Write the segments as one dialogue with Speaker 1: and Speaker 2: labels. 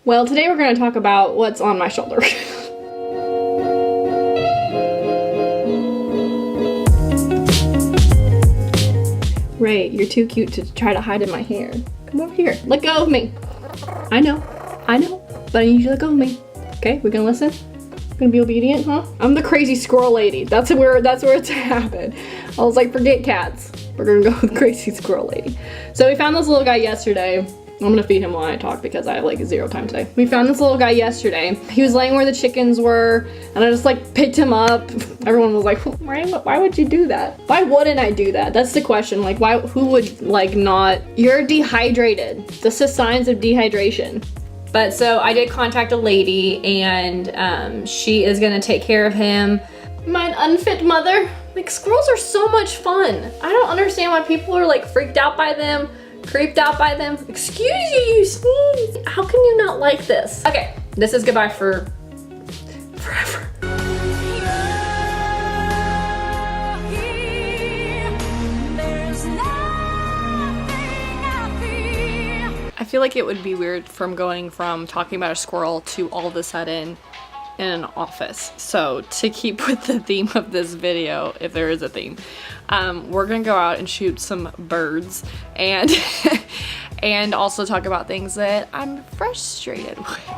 Speaker 1: Well, today we're going to talk about what's on my shoulder. Ray, you're too cute to try to hide in my hair. Come over here. Let go of me. I know, but I need you to let go of me. Okay, we're gonna listen? Gonna be obedient, huh? I'm the crazy squirrel lady. That's where it's happened. I was like, forget cats. We're gonna go with crazy squirrel lady. So we found this little guy yesterday. I'm gonna feed him while I talk because I have like 0 time today. We found this little guy yesterday. He was laying where the chickens were, and I just like picked him up. Everyone was like, why would you do that? Why wouldn't I do that? That's the question. Like, who would like not? You're dehydrated. This is signs of dehydration. But so I did contact a lady, and she is gonna take care of him. My unfit mother. Like, squirrels are so much fun. I don't understand why people are like freaked out by them. Creeped out by them. Excuse you sneeze. How can you not like this? Okay, this is goodbye for forever. I feel like it would be weird from going from talking about a squirrel to all of a sudden in an office. So to keep with the theme of this video, if there is a theme, we're gonna go out and shoot some birds and and also talk about things that I'm frustrated with.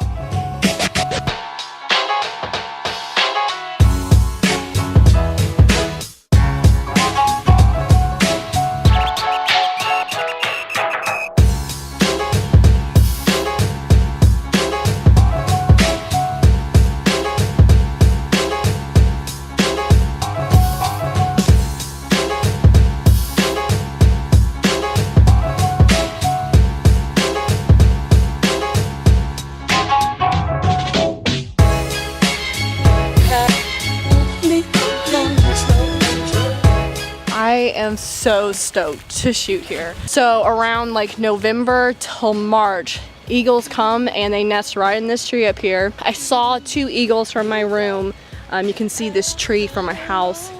Speaker 1: I am so stoked to shoot here. So around like November till March, eagles come and they nest right in this tree up here. I saw 2 eagles from my room. You can see this tree from my house.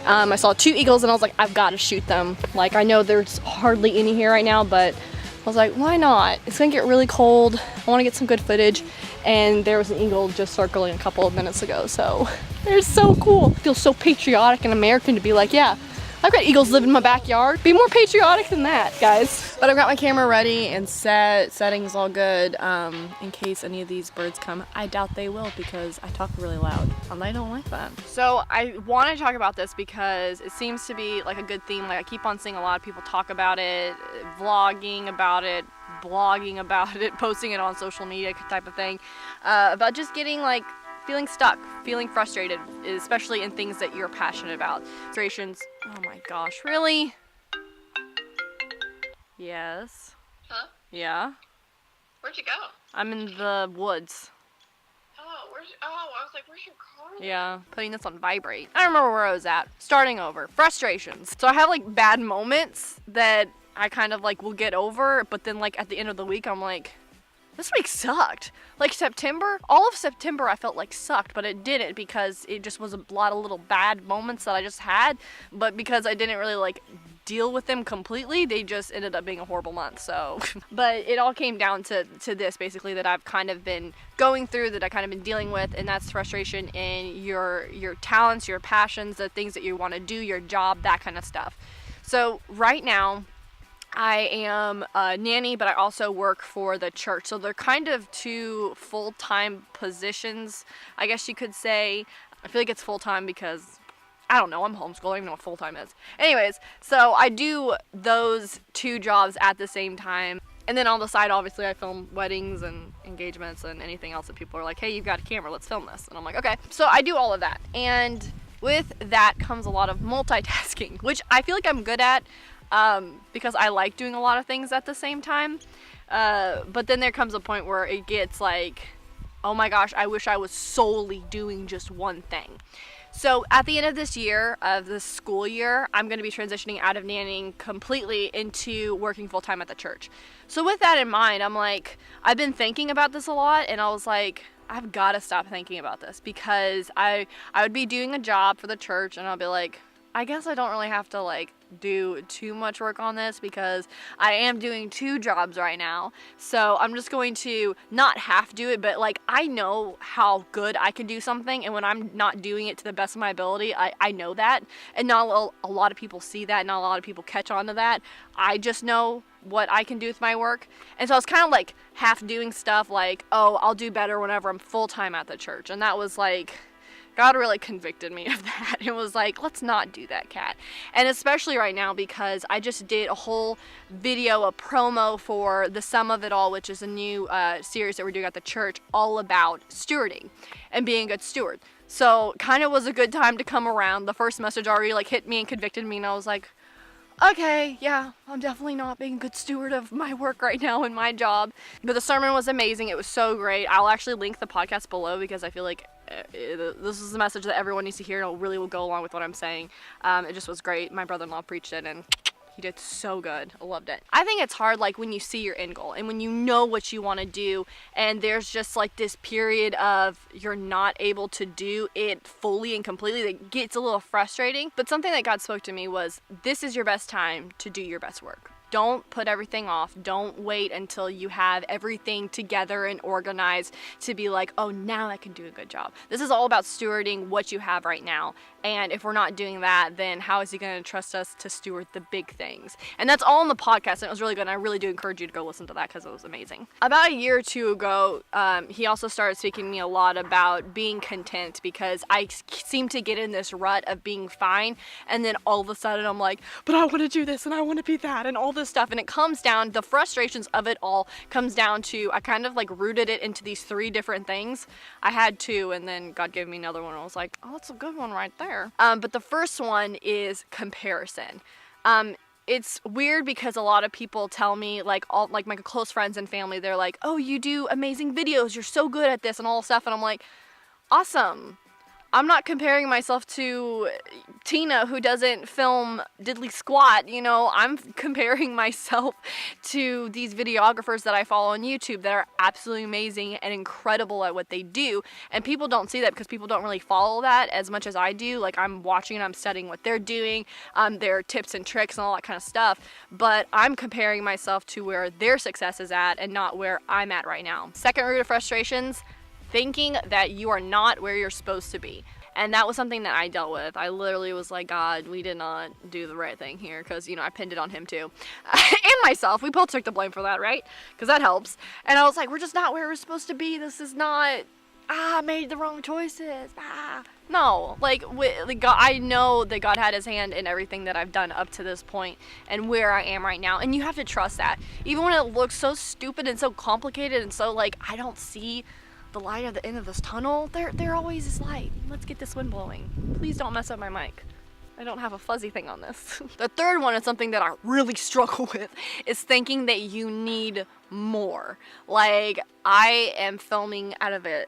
Speaker 1: I saw 2 eagles and I was like, I've got to shoot them. Like, I know there's hardly any here right now, but I was like, why not? It's gonna get really cold. I want to get some good footage. And there was an eagle just circling a couple of minutes ago. So they're so cool. I feel so patriotic and American to be like, yeah, I've got eagles living in my backyard. Be more patriotic than that, guys. But I've got my camera ready and set. Setting's all good in case any of these birds come. I doubt they will because I talk really loud and they don't like that. So I want to talk about this because it seems to be like a good theme. Like, I keep on seeing a lot of people talk about it, vlogging about it, blogging about it, posting it on social media type of thing, about just getting like feeling stuck, feeling frustrated, especially in things that you're passionate about. Frustrations. Oh my gosh, really? Yes.
Speaker 2: Huh?
Speaker 1: Yeah.
Speaker 2: Where'd you go?
Speaker 1: I'm in the woods.
Speaker 2: I was like, where's your car?
Speaker 1: Yeah, putting this on vibrate. I don't remember where I was at. Starting over. Frustrations. So I have like bad moments that I kind of like will get over, but then like at the end of the week, I'm like, this week sucked. Like September, all of September I felt like sucked, but it didn't because it just was a lot of little bad moments that I just had. But because I didn't really like deal with them completely, they just ended up being a horrible month. So, but it all came down to this basically that I've kind of been going through, that I kind of been dealing with, and that's frustration in your talents, your passions, the things that you want to do, your job, that kind of stuff. So right now, I am a nanny, but I also work for the church. So they're kind of 2 full-time positions, I guess you could say. I feel like it's full-time because, I don't know, I'm homeschooling, I don't even know what full-time is. Anyways, so I do those 2 jobs at the same time. And then on the side, obviously, I film weddings and engagements and anything else that people are like, hey, you've got a camera, let's film this. And I'm like, okay. So I do all of that. And with that comes a lot of multitasking, which I feel like I'm good at. Because I like doing a lot of things at the same time. But then there comes a point where it gets like, oh my gosh, I wish I was solely doing just one thing. So at the end of this year, of this school year, I'm going to be transitioning out of nannying completely into working full-time at the church. So with that in mind, I'm like, I've been thinking about this a lot, and I was like, I've got to stop thinking about this because I would be doing a job for the church and I'll be like, I guess I don't really have to like do too much work on this because I am doing 2 jobs right now. So I'm just going to not half do it, but like I know how good I can do something, and when I'm not doing it to the best of my ability, I know that, and not a lot of people see that, not a lot of people catch on to that. I just know what I can do with my work. And so I was kind of like half doing stuff like, oh, I'll do better whenever I'm full-time at the church. And that was like, God really convicted me of that. It was like, let's not do that, Kat. And especially right now because I just did a whole video, a promo for The Sum of It All, which is a new series that we're doing at the church all about stewarding and being a good steward. So kind of was a good time to come around. The first message already like hit me and convicted me, and I was like, okay, yeah, I'm definitely not being a good steward of my work right now in my job. But the sermon was amazing. It was so great. I'll actually link the podcast below because I feel like this is a message that everyone needs to hear, and it really will go along with what I'm saying. It just was great. My brother-in-law preached it, and he did so good. I loved it. I think it's hard like when you see your end goal and when you know what you want to do, and there's just like this period of you're not able to do it fully and completely that gets a little frustrating. But something that God spoke to me was, this is your best time to do your best work. Don't put everything off. Don't wait until you have everything together and organized to be like, oh, now I can do a good job. This is all about stewarding what you have right now. And if we're not doing that, then how is he going to trust us to steward the big things? And that's all in the podcast, and it was really good. And I really do encourage you to go listen to that because it was amazing. About a year or 2 ago, he also started speaking to me a lot about being content, because I seem to get in this rut of being fine, and then all of a sudden I'm like, but I want to do this and I want to be that and all this stuff. And it comes down, the frustrations of it all comes down to, I kind of like rooted it into these 3 different things. I had 2, and then God gave me another one. I was like, oh, that's a good one right there. But the first one is comparison. It's weird because a lot of people tell me, like all like my close friends and family, they're like, oh, you do amazing videos, you're so good at this and all this stuff. And I'm like, awesome. I'm not comparing myself to Tina, who doesn't film diddly squat, you know. I'm comparing myself to these videographers that I follow on YouTube that are absolutely amazing and incredible at what they do. And people don't see that because people don't really follow that as much as I do. Like, I'm watching and I'm studying what they're doing, their tips and tricks and all that kind of stuff. But I'm comparing myself to where their success is at and not where I'm at right now. Second root of frustrations, thinking that you are not where you're supposed to be. And that was something that I dealt with. I literally was like, God, we did not do the right thing here, because, you know, I pinned it on him too. And myself. We both took the blame for that, right? Because that helps. And I was like, we're just not where we're supposed to be. This is not, I made the wrong choices. No, like God, I know that God had his hand in everything that I've done up to this point and where I am right now. And you have to trust that. Even when it looks so stupid and so complicated and so like, I don't see the light at the end of this tunnel, there always is light. Let's get this wind blowing. Please don't mess up my mic. I don't have a fuzzy thing on this. The third one is something that I really struggle with, is thinking that you need more. Like, I am filming out of a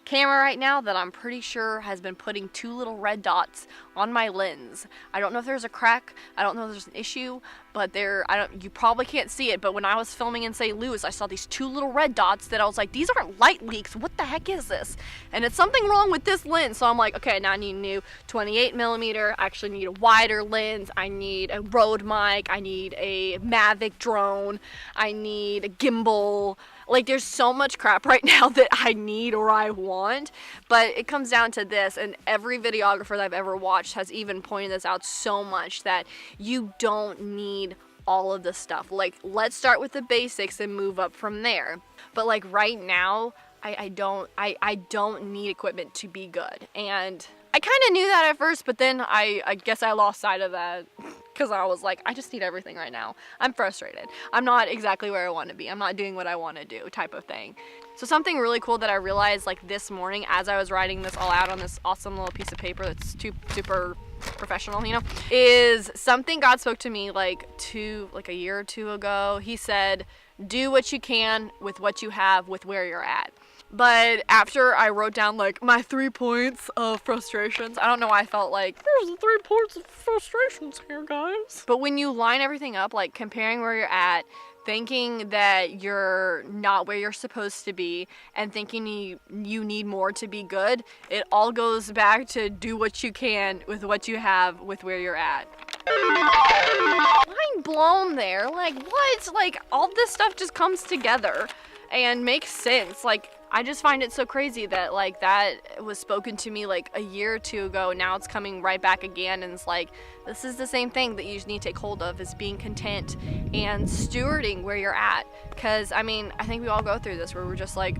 Speaker 1: camera right now that I'm pretty sure has been putting 2 little red dots on my lens. I don't know if there's a crack, I don't know if there's an issue, but you probably can't see it, but when I was filming in St. Louis, I saw these 2 little red dots that I was like, these aren't light leaks, what the heck is this? And it's something wrong with this lens, so I'm like, okay, now I need a new 28 millimeter, I actually need a wider lens, I need a Rode mic, I need a Mavic drone, I need a gimbal. Like, there's so much crap right now that I need or I want, but it comes down to this, and every videographer that I've ever watched has even pointed this out so much, that you don't need all of this stuff. Like, let's start with the basics and move up from there. But like right now, I don't need equipment to be good. And I kind of knew that at first, but then I guess I lost sight of that. Because I was like, I just need everything right now. I'm frustrated. I'm not exactly where I want to be. I'm not doing what I want to do, type of thing. So something really cool that I realized like this morning as I was writing this all out on this awesome little piece of paper that's super professional, you know, is something God spoke to me like a year or 2 ago. He said, do what you can with what you have with where you're at. But after I wrote down like my 3 points of frustrations, I don't know why I felt like there's the 3 points of frustrations here, guys. But when you line everything up, like comparing where you're at, thinking that you're not where you're supposed to be and thinking you need more to be good, it all goes back to do what you can with what you have with where you're at. Mind blown there. Like, what? Like, all this stuff just comes together and makes sense. Like, I just find it so crazy that, like, that was spoken to me, like, a year or two ago. Now it's coming right back again, and it's like, this is the same thing that you just need to take hold of, is being content and stewarding where you're at. Because, I mean, I think we all go through this where we're just like,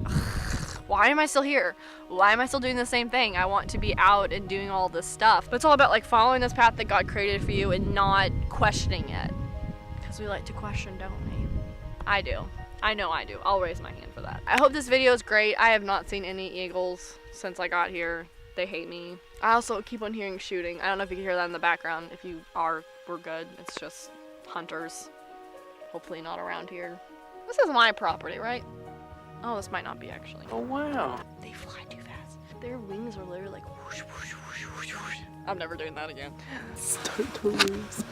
Speaker 1: why am I still here? Why am I still doing the same thing? I want to be out and doing all this stuff. But it's all about, like, following this path that God created for you and not questioning it. Because we like to question, don't we? I do. I know I do. I'll raise my hand for that. I hope this video is great. I have not seen any eagles since I got here. They hate me. I also keep on hearing shooting. I don't know if you can hear that in the background. If you are, we're good. It's just hunters. Hopefully not around here. This is my property, right? Oh, this might not be actually.
Speaker 3: Oh, wow.
Speaker 1: They fly too fast. Their wings are literally like whoosh, whoosh, whoosh, whoosh, whoosh. I'm never doing that again.
Speaker 3: Start to lose.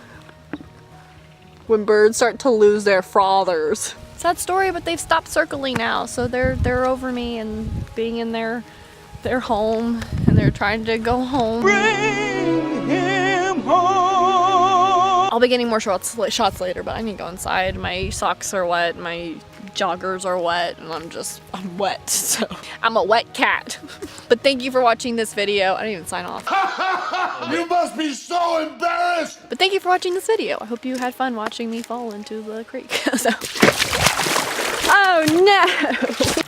Speaker 1: When birds start to lose their fathers. Sad story, but they've stopped circling now, so they're over me and being in their home, and they're trying to go home.
Speaker 3: Bring him home.
Speaker 1: I'll be getting more shots later, but I need to go inside. My socks are wet, my joggers are wet, and I'm wet, so I'm a wet cat. But thank you for watching this video. I didn't even sign off.
Speaker 3: You must be so embarrassed.
Speaker 1: But thank you for watching this video. I hope you had fun watching me fall into the creek. So. Oh no!